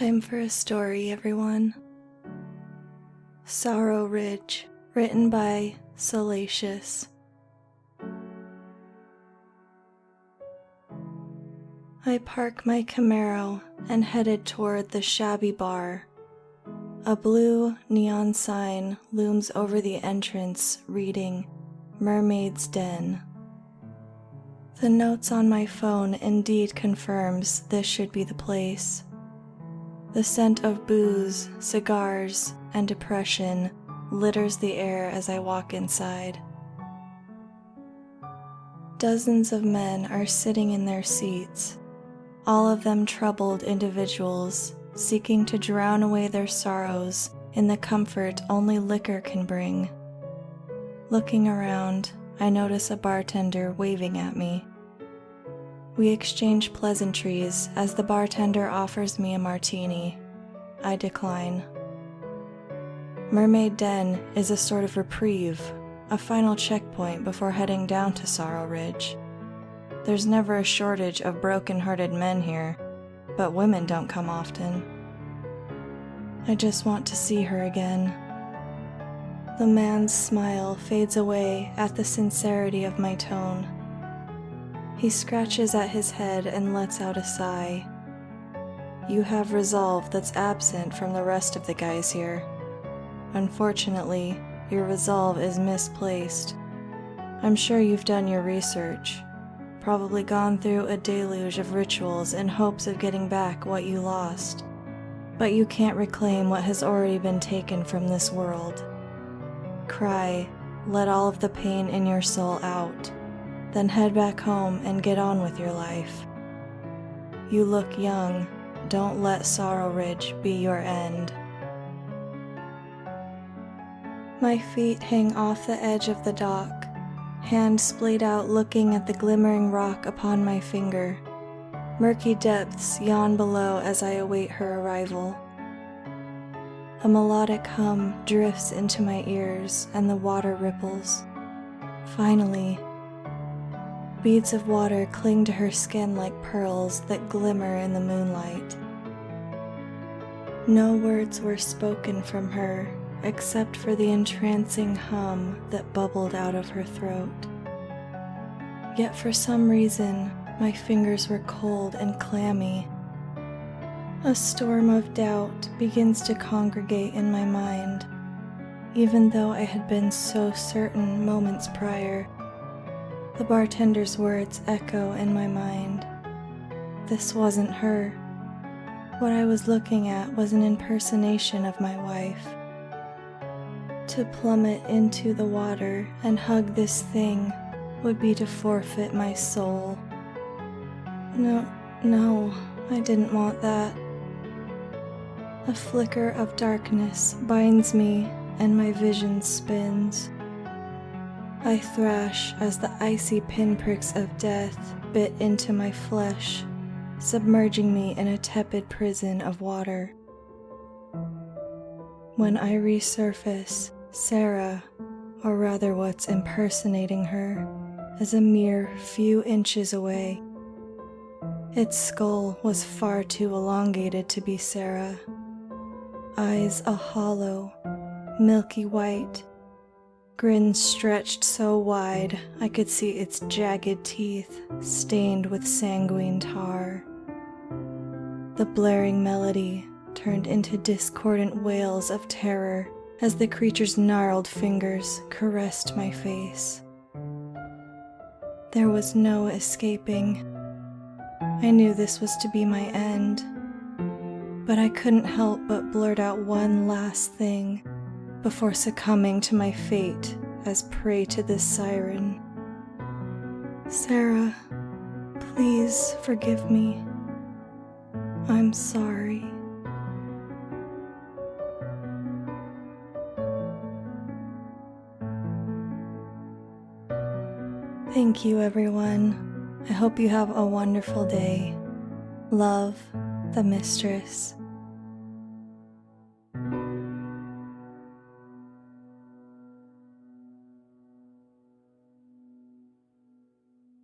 Time for a story, everyone. Sorrowridge, written by Salacious. I park my Camaro and headed toward the shabby bar. A blue neon sign looms over the entrance reading Mermaid's Den. The notes on my phone indeed confirms this should be the place. The scent of booze, cigars, and depression litters the air as I walk inside. Dozens of men are sitting in their seats, all of them troubled individuals seeking to drown away their sorrows in the comfort only liquor can bring. Looking around, I notice a bartender waving at me. We exchange pleasantries as the bartender offers me a martini. I decline. Mermaid Den is a sort of reprieve, a final checkpoint before heading down to Sorrowridge. There's never a shortage of broken-hearted men here, but women don't come often. I just want to see her again. The man's smile fades away at the sincerity of my tone. He scratches at his head and lets out a sigh. You have resolve that's absent from the rest of the guys here. Unfortunately, your resolve is misplaced. I'm sure you've done your research, probably gone through a deluge of rituals in hopes of getting back what you lost. But you can't reclaim what has already been taken from this world. Cry, let all of the pain in your soul out. Then head back home and get on with your life. You look young. Don't let Sorrowridge be your end. My feet hang off the edge of the dock, hand splayed out looking at the glimmering rock upon my finger. Murky depths yawn below as I await her arrival. A melodic hum drifts into my ears and the water ripples. Finally, beads of water cling to her skin like pearls that glimmer in the moonlight. No words were spoken from her except for the entrancing hum that bubbled out of her throat. Yet for some reason, my fingers were cold and clammy. A storm of doubt begins to congregate in my mind, even though I had been so certain moments prior. The bartender's words echo in my mind. This wasn't her. What I was looking at was an impersonation of my wife. To plummet into the water and hug this thing would be to forfeit my soul. No, I didn't want that. A flicker of darkness binds me and my vision spins. I thrash as the icy pinpricks of death bit into my flesh, submerging me in a tepid prison of water. When I resurface, Sarah, or rather what's impersonating her, is a mere few inches away. Its skull was far too elongated to be Sarah. Eyes a hollow, milky white, grin stretched so wide I could see its jagged teeth stained with sanguine tar. The blaring melody turned into discordant wails of terror as the creature's gnarled fingers caressed my face. There was no escaping. I knew this was to be my end, but I couldn't help but blurt out one last thing before succumbing to my fate as prey to this siren. Sarah, please forgive me. I'm sorry. Thank you, everyone. I hope you have a wonderful day. Love, the Mistress.